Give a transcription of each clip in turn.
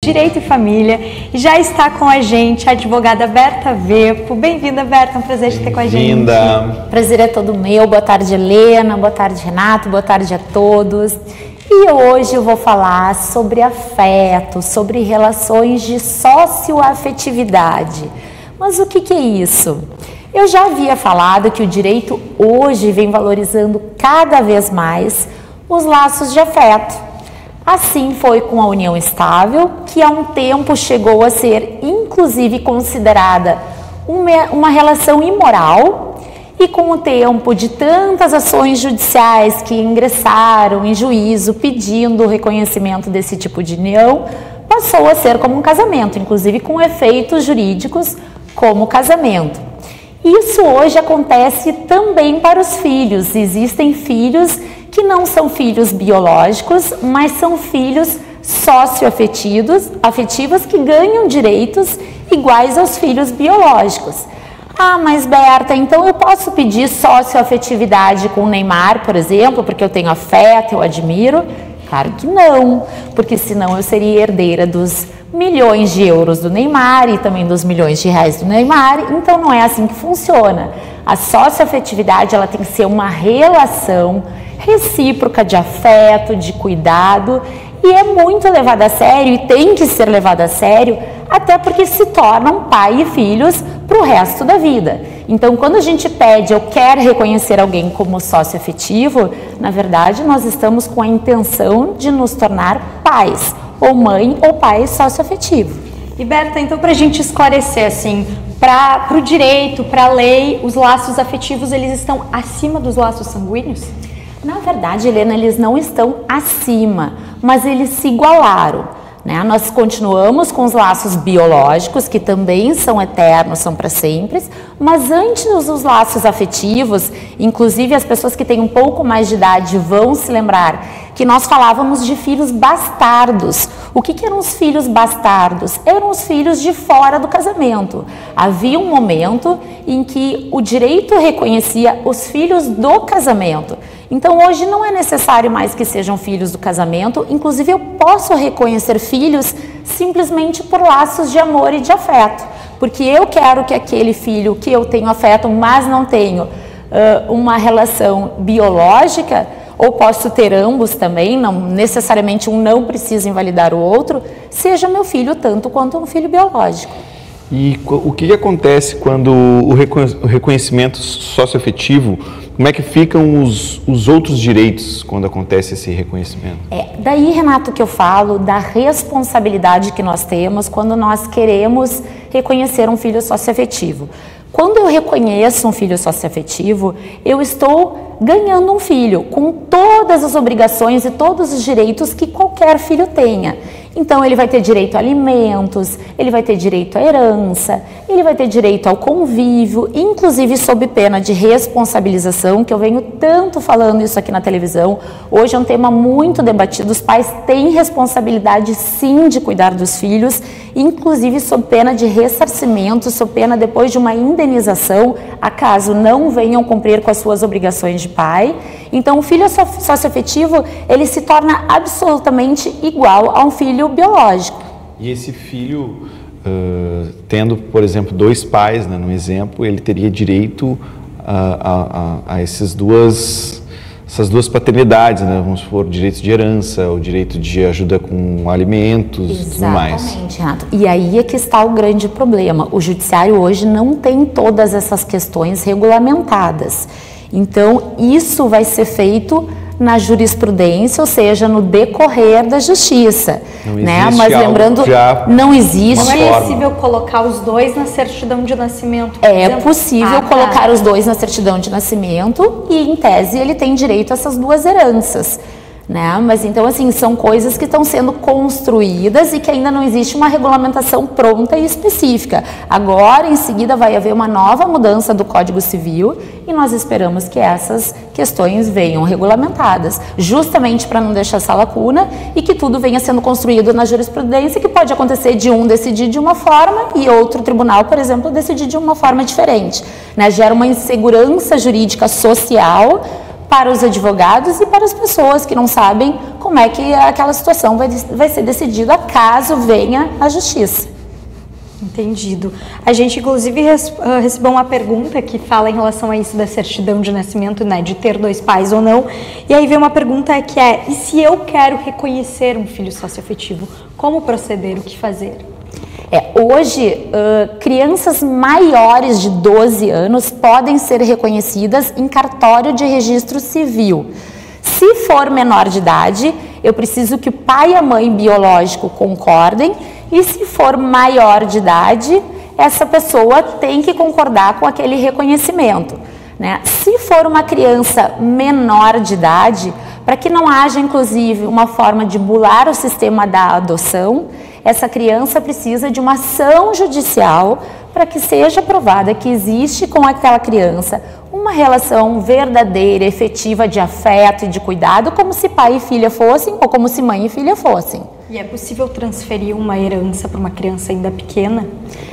Direito e Família. E já está com a gente a advogada Berta Vepo. Bem-vinda, Berta, é um prazer te ter com a gente. Bem-vinda. Prazer é todo meu. Boa tarde, Helena. Boa tarde, Renato. Boa tarde a todos. E hoje eu vou falar sobre afeto, sobre relações de socioafetividade. Mas o que é isso? Eu já havia falado que o direito hoje vem valorizando cada vez mais os laços de afeto. Assim foi com a união estável, que há um tempo chegou a ser inclusive considerada uma relação imoral, e com o tempo de tantas ações judiciais que ingressaram em juízo pedindo o reconhecimento desse tipo de união, passou a ser como um casamento, inclusive com efeitos jurídicos como casamento. Isso hoje acontece também para os filhos. Existem filhos que não são filhos biológicos, mas são filhos socioafetivos que ganham direitos iguais aos filhos biológicos. Ah, mas Berta, então eu posso pedir socioafetividade com o Neymar, por exemplo, porque eu tenho afeto, eu admiro? Claro que não, porque senão eu seria herdeira dos milhões de euros do Neymar e também dos milhões de reais do Neymar, então não é assim que funciona. A socioafetividade, ela tem que ser uma relação recíproca de afeto, de cuidado, e é muito levada a sério e tem que ser levada a sério, até porque se tornam pai e filhos para o resto da vida. Então, quando a gente pede ou quer reconhecer alguém como socioafetivo, na verdade, nós estamos com a intenção de nos tornar pais, ou mãe ou pai socioafetivo. E Berta, então para a gente esclarecer assim, para o direito, para a lei, os laços afetivos, eles estão acima dos laços sanguíneos? Na verdade, Helena, eles não estão acima, mas eles se igualaram. Nós continuamos com os laços biológicos, que também são eternos, são para sempre, mas antes dos laços afetivos, inclusive as pessoas que têm um pouco mais de idade vão se lembrar que nós falávamos de filhos bastardos. O que eram os filhos bastardos? Eram os filhos de fora do casamento. Havia um momento em que o direito reconhecia os filhos do casamento. Então hoje não é necessário mais que sejam filhos do casamento, inclusive eu posso reconhecer filhos simplesmente por laços de amor e de afeto, porque eu quero que aquele filho que eu tenho afeto, mas não tenho uma relação biológica, ou posso ter ambos também, não necessariamente um não precisa invalidar o outro, seja meu filho tanto quanto um filho biológico. E o que acontece quando o reconhecimento socioafetivo, como é que ficam os outros direitos quando acontece esse reconhecimento? Daí, Renato, que eu falo da responsabilidade que nós temos quando nós queremos reconhecer um filho socioafetivo. Quando eu reconheço um filho socioafetivo, eu estou ganhando um filho com todas as obrigações e todos os direitos que qualquer filho tenha. Então, ele vai ter direito a alimentos, ele vai ter direito à herança, ele vai ter direito ao convívio, inclusive sob pena de responsabilização, que eu venho tanto falando isso aqui na televisão. Hoje é um tema muito debatido, os pais têm responsabilidade sim de cuidar dos filhos, inclusive sob pena de ressarcimento, sob pena depois de uma indenização, acaso não venham cumprir com as suas obrigações de pai. Então, o filho socioafetivo, ele se torna absolutamente igual a um filho biológico. E esse filho, tendo, por exemplo, dois pais, no exemplo, ele teria direito a essas duas paternidades, vamos supor, o direito de herança, o direito de ajuda com alimentos e tudo mais. Exatamente, Renato. E aí é que está o grande problema. O judiciário hoje não tem todas essas questões regulamentadas. Então, isso vai ser feito na jurisprudência, ou seja, no decorrer da justiça. Mas lembrando, não existe. Não é possível colocar os dois na certidão de nascimento? É possível colocar os dois na certidão de nascimento e, em tese, ele tem direito a essas duas heranças. Mas então, assim, são coisas que estão sendo construídas e que ainda não existe uma regulamentação pronta e específica. Agora, em seguida, vai haver uma nova mudança do Código Civil e nós esperamos que essas questões venham regulamentadas, justamente para não deixar essa lacuna e que tudo venha sendo construído na jurisprudência, que pode acontecer de um decidir de uma forma e outro tribunal, por exemplo, decidir de uma forma diferente. Gera uma insegurança jurídica social para os advogados e para as pessoas que não sabem como é que aquela situação vai ser decidida caso venha à justiça. Entendido. A gente, inclusive, recebeu uma pergunta que fala em relação a isso da certidão de nascimento, né, de ter 2 pais ou não. E aí vem uma pergunta que é: e se eu quero reconhecer um filho socioafetivo, como proceder, o que fazer? Hoje, crianças maiores de 12 anos podem ser reconhecidas em cartório de registro civil. Se for menor de idade, eu preciso que o pai e a mãe biológico concordem, e se for maior de idade, essa pessoa tem que concordar com aquele reconhecimento, né? Se for uma criança menor de idade, para que não haja, inclusive, uma forma de bular o sistema da adoção, essa criança precisa de uma ação judicial para que seja provada que existe com aquela criança uma relação verdadeira, efetiva de afeto e de cuidado, como se pai e filha fossem ou como se mãe e filha fossem. E é possível transferir uma herança para uma criança ainda pequena?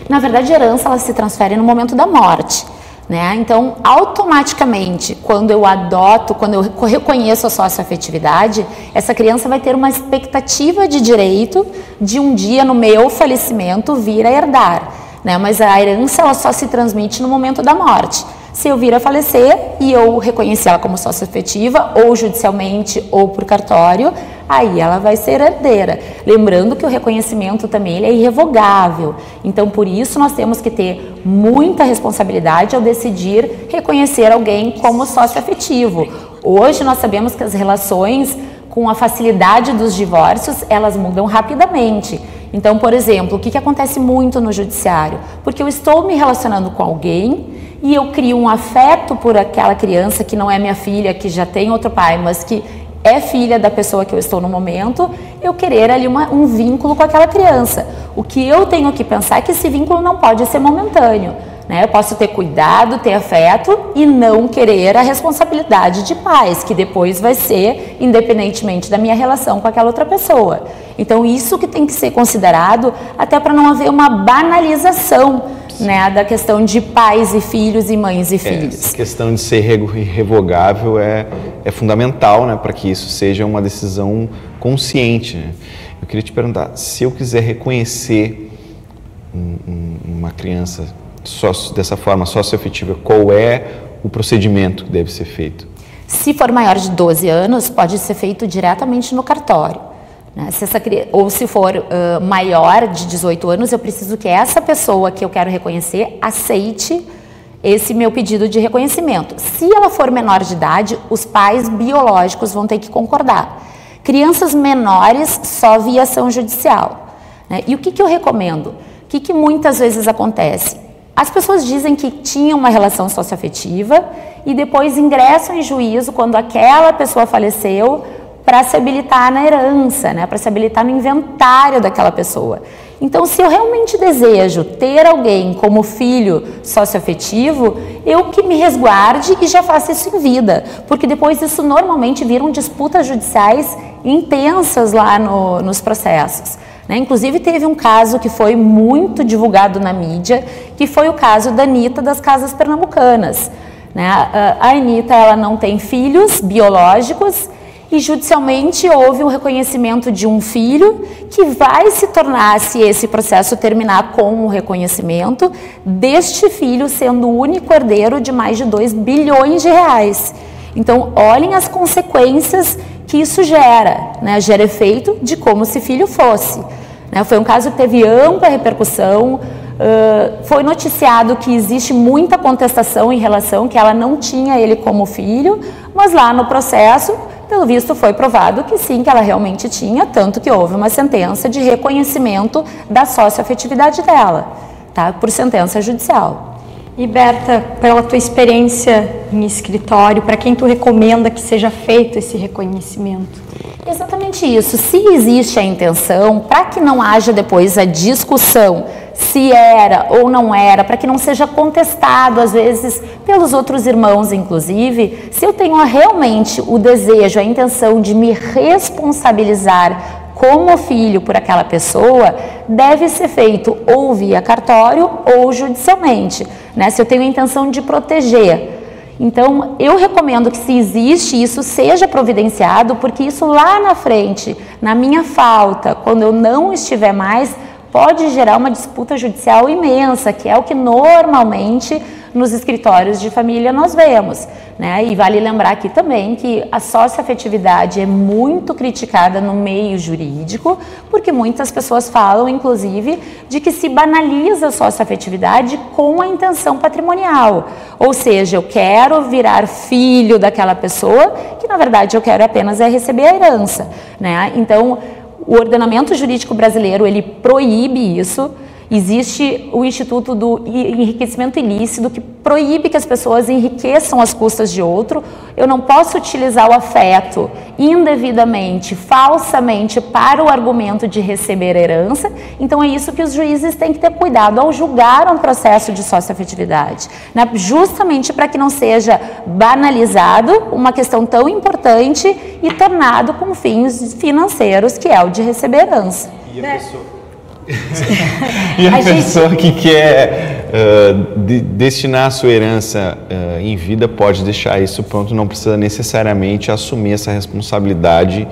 Na verdade, a herança ela se transfere no momento da morte, né? Então, automaticamente, quando eu adoto, quando eu reconheço a socioafetividade, essa criança vai ter uma expectativa de direito de um dia, no meu falecimento, vir a herdar, né? Mas a herança ela só se transmite no momento da morte. Se eu vir a falecer e eu reconhecer ela como socioafetiva, ou judicialmente ou por cartório, aí ela vai ser herdeira. Lembrando que o reconhecimento também ele é irrevogável. Então, por isso, nós temos que ter muita responsabilidade ao decidir reconhecer alguém como socioafetivo. Hoje, nós sabemos que as relações, com a facilidade dos divórcios, elas mudam rapidamente. Então, por exemplo, o que acontece muito no judiciário? Porque eu estou me relacionando com alguém e eu crio um afeto por aquela criança que não é minha filha, que já tem outro pai, mas que é filha da pessoa que eu estou no momento, eu querer ali um vínculo com aquela criança. O que eu tenho que pensar é que esse vínculo não pode ser momentâneo, né? Eu posso ter cuidado, ter afeto e não querer a responsabilidade de pais, que depois vai ser independentemente da minha relação com aquela outra pessoa. Então isso que tem que ser considerado, até para não haver uma banalização, né, da questão de pais e filhos e mães e filhos. Essa questão de ser irrevogável é fundamental, né, para que isso seja uma decisão consciente, né? Eu queria te perguntar, se eu quiser reconhecer uma criança dessa forma socioafetiva, qual é o procedimento que deve ser feito? Se for maior de 12 anos, pode ser feito diretamente no cartório. Ou se for maior de 18 anos, eu preciso que essa pessoa que eu quero reconhecer aceite esse meu pedido de reconhecimento. Se ela for menor de idade, os pais biológicos vão ter que concordar. Crianças menores, só via ação judicial, né? E o que eu recomendo? O que muitas vezes acontece? As pessoas dizem que tinham uma relação socioafetiva e depois ingressam em juízo quando aquela pessoa faleceu, para se habilitar na herança, né? Para se habilitar no inventário daquela pessoa. Então, se eu realmente desejo ter alguém como filho socioafetivo, eu que me resguarde e já faça isso em vida, porque depois isso normalmente viram disputas judiciais intensas lá nos processos, né? Inclusive teve um caso que foi muito divulgado na mídia, que foi o caso da Anitta das Casas Pernambucanas, né? A Anitta, ela não tem filhos biológicos, e judicialmente houve um reconhecimento de um filho que vai se tornar, se esse processo terminar com o reconhecimento, deste filho sendo o único herdeiro de mais de 2 bilhões de reais. Então, olhem as consequências que isso gera, né? Gera efeito de como se filho fosse, né? Foi um caso que teve ampla repercussão, foi noticiado que existe muita contestação em relação que ela não tinha ele como filho, mas lá no processo, pelo visto, foi provado que sim, que ela realmente tinha, tanto que houve uma sentença de reconhecimento da socioafetividade dela, tá? Por sentença judicial. E Berta, pela tua experiência em escritório, para quem tu recomenda que seja feito esse reconhecimento? Exatamente isso. Se existe a intenção, para que não haja depois a discussão se era ou não era, para que não seja contestado, às vezes, pelos outros irmãos, inclusive, se eu tenho realmente o desejo, a intenção de me responsabilizar como filho por aquela pessoa, deve ser feito ou via cartório ou judicialmente, né? Se eu tenho a intenção de proteger. Então, eu recomendo que, se existe isso, seja providenciado, porque isso lá na frente, na minha falta, quando eu não estiver mais, pode gerar uma disputa judicial imensa, que é o que normalmente nos escritórios de família nós vemos, né? E vale lembrar aqui também que a socioafetividade é muito criticada no meio jurídico, porque muitas pessoas falam, inclusive, de que se banaliza a socioafetividade com a intenção patrimonial. Ou seja, eu quero virar filho daquela pessoa, que na verdade eu quero apenas é receber a herança, né? Então, o ordenamento jurídico brasileiro, ele proíbe isso. Existe o Instituto do Enriquecimento Ilícito, que proíbe que as pessoas enriqueçam às custas de outro. Eu não posso utilizar o afeto indevidamente, falsamente, para o argumento de receber herança. Então é isso que os juízes têm que ter cuidado ao julgar um processo de socioafetividade, né? Justamente para que não seja banalizado uma questão tão importante e tornado com fins financeiros, que é o de receber herança. E a pessoa... E a pessoa que quer destinar a sua herança em vida pode deixar isso pronto, não precisa necessariamente assumir essa responsabilidade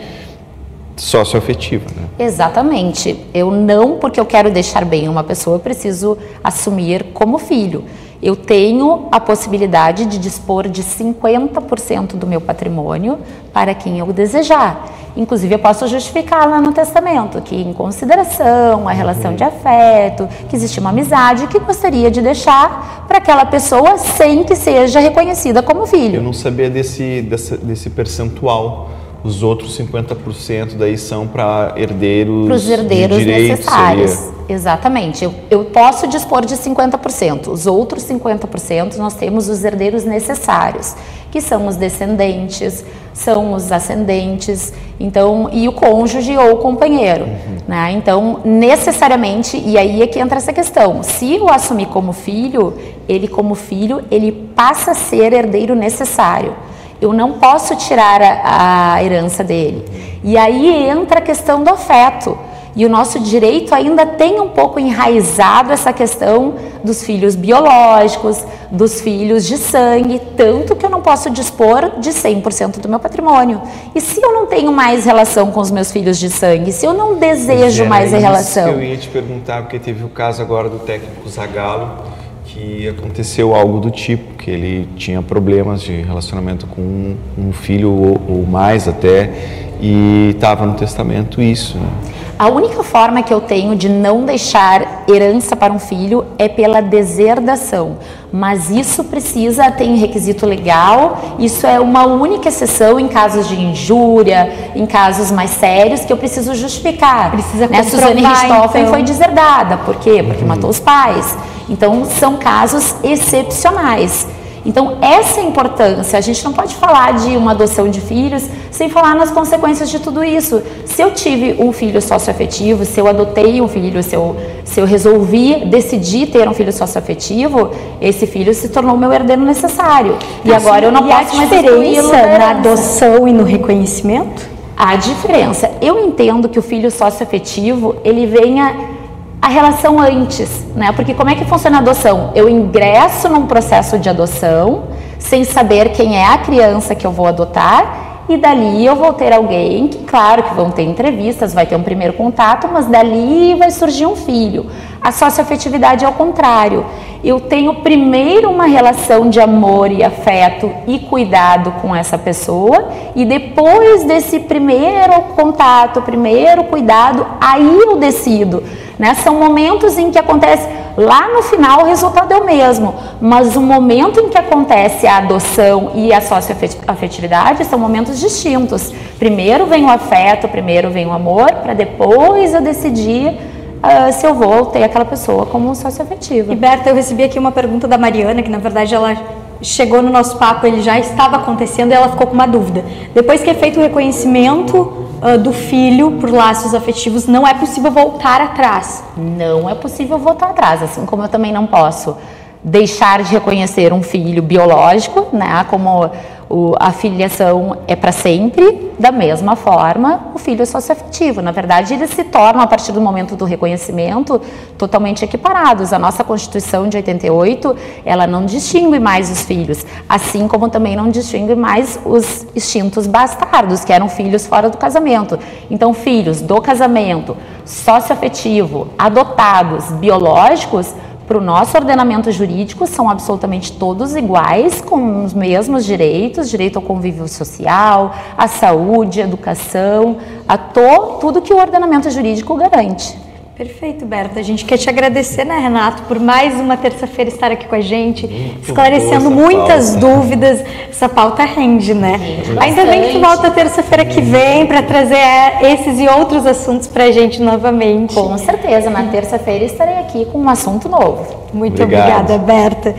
socioafetiva, né? Exatamente. Eu não, porque eu quero deixar bem uma pessoa, eu preciso assumir como filho. Eu tenho a possibilidade de dispor de 50% do meu patrimônio para quem eu desejar. Inclusive, eu posso justificar lá no testamento que, em consideração a relação de afeto, que existe uma amizade, que gostaria de deixar para aquela pessoa sem que seja reconhecida como filho. Eu não sabia desse percentual. Os outros 50% daí são para herdeiros, para os herdeiros de direito, necessários. seria... Exatamente. Eu posso dispor de 50%. Os outros 50% nós temos os herdeiros necessários, que são os descendentes, são os ascendentes, então, e o cônjuge ou o companheiro, né? Então, necessariamente, e aí é que entra essa questão, se eu assumir como filho, ele passa a ser herdeiro necessário. Eu não posso tirar a herança dele. E aí entra a questão do afeto. E o nosso direito ainda tem um pouco enraizado essa questão dos filhos biológicos, dos filhos de sangue, tanto que eu não posso dispor de 100% do meu patrimônio. E se eu não tenho mais relação com os meus filhos de sangue, se eu não desejo mais a relação... Eu ia te perguntar, porque teve o caso agora do técnico Zagallo, que aconteceu algo do tipo, que ele tinha problemas de relacionamento com um filho ou mais até, e estava no testamento isso, né? A única forma que eu tenho de não deixar herança para um filho é pela deserdação, mas isso tem requisito legal, isso é uma única exceção em casos de injúria, em casos mais sérios que eu preciso justificar. Precisa comprovar, Suzane Richthofen então... foi deserdada, por quê? Porque matou os pais. Então são casos excepcionais. Então essa é a importância, a gente não pode falar de uma adoção de filhos sem falar nas consequências de tudo isso. Se eu tive um filho socioafetivo, se eu adotei um filho, se eu decidi ter um filho socioafetivo, esse filho se tornou meu herdeiro necessário. E agora eu não posso mais excluí-lo da herança. Na adoção e no reconhecimento? A diferença, eu entendo que o filho socioafetivo, ele venha... a relação antes, né? Porque como é que funciona a adoção? Eu ingresso num processo de adoção sem saber quem é a criança que eu vou adotar e dali eu vou ter alguém que, claro, que vão ter entrevistas, vai ter um primeiro contato, mas dali vai surgir um filho. A socioafetividade é o contrário. Eu tenho primeiro uma relação de amor e afeto e cuidado com essa pessoa e depois desse primeiro contato, primeiro cuidado, aí eu decido, né? São momentos em que acontece, lá no final o resultado é o mesmo, mas o momento em que acontece a adoção e a socioafetividade são momentos distintos. Primeiro vem o afeto, primeiro vem o amor, para depois eu decidir se eu vou ter aquela pessoa como socioafetiva. E Berta, eu recebi aqui uma pergunta da Mariana, que na verdade ela chegou no nosso papo, ele já estava acontecendo e ela ficou com uma dúvida. Depois que é feito o reconhecimento do filho por laços afetivos, não é possível voltar atrás? Não é possível voltar atrás, assim como eu também não posso deixar de reconhecer um filho biológico, né, como a filiação é para sempre, da mesma forma o filho socioafetivo. Na verdade, eles se tornam, a partir do momento do reconhecimento, totalmente equiparados. A nossa Constituição de 88, ela não distingue mais os filhos, assim como também não distingue mais os extintos bastardos, que eram filhos fora do casamento. Então, filhos do casamento, socioafetivo, adotados, biológicos, para o nosso ordenamento jurídico, são absolutamente todos iguais, com os mesmos direitos, direito ao convívio social, à saúde, à educação, tudo que o ordenamento jurídico garante. Perfeito, Berta. A gente quer te agradecer, né, Renato, por mais uma terça-feira estar aqui com a gente, esclarecendo muitas dúvidas. Essa pauta rende, né? Ainda bem que tu volta terça-feira que vem para trazer esses e outros assuntos para a gente novamente. Com certeza, na terça-feira estarei aqui com um assunto novo. Muito obrigada, Berta.